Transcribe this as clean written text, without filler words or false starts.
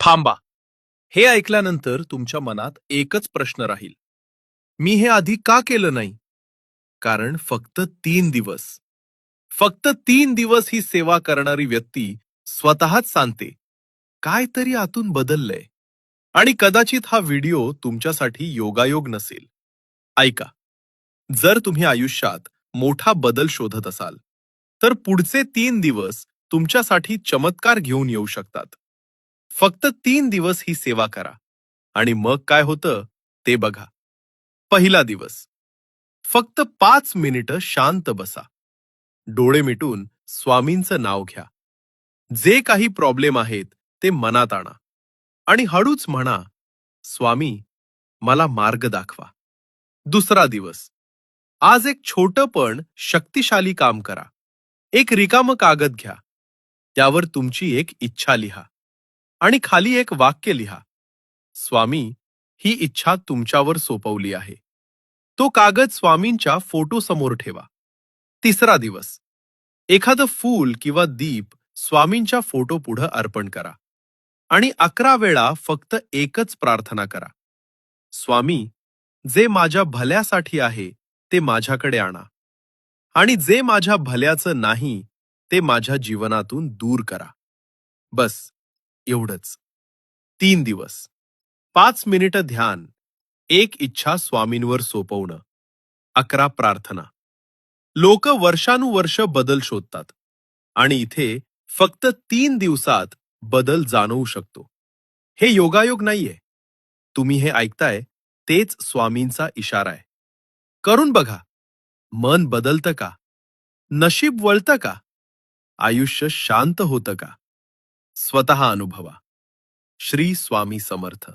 थांबा. हे ऐकल्यानंतर तुमच्या मनात एकच प्रश्न राहील. मी हे आधी का केलं नाही? कारण फक्त 3 दिवस ही सेवा करणारी व्यक्ती स्वतःच सांगते, काहीतरी आतून बदललंय. आणि कदाचित हा व्हिडिओ तुमच्यासाठी योगायोग नसेल. ऐका, जर तुम्ही आयुष्यात मोठा बदल शोधत असाल, तर पुढचे 3 दिवस तुमच्यासाठी चमत्कार घेऊन येऊ शकतात. फक्त 3 दिवस ही सेवा करा आणि मग काय होतं ते बघा. पहिला दिवस. फक्त 5 मिनिटं शांत बसा. डोळे मिटून स्वामींचं नाव घ्या. जे काही प्रॉब्लेम आहेत ते मनात आणा आणि हळूच म्हणा, स्वामी, मला मार्ग दाखवा. दुसरा दिवस. आज एक छोटं पण शक्तिशाली काम करा. एक रिकामं कागद घ्या. त्यावर तुमची एक इच्छा लिहा आणि खाली एक वाक्य लिहा. स्वामी, ही इच्छा तुमच्यावर सोपवली आहे. तो कागद स्वामींच्या फोटो समोर ठेवा. तिसरा दिवस. एखादं फूल किंवा दीप स्वामींच्या फोटो पुढे अर्पण करा आणि 11 वेळा फक्त एकच प्रार्थना करा. स्वामी, जे माझ्या भल्यासाठी आहे ते माझ्याकडे आणा आणि जे माझ्या भल्याचं नाही ते माझ्या जीवनातून दूर करा. बस एवढंच. 3 दिवस. 5 मिनिटं ध्यान, एक इच्छा स्वामींवर सोपवणं, 11 प्रार्थना. लोक वर्षानुवर्ष बदल शोधतात आणि इथे फक्त 3 दिवसात बदल जाणवू शकतो. हे योगायोग नाहीये. तुम्ही हे ऐकताय तेच स्वामींचा इशारा आहे. करून बघा. मन बदलतं का? नशीब वळतं का? आयुष्य शांत होतं का? स्वतः अनुभवा. श्री स्वामी समर्थ.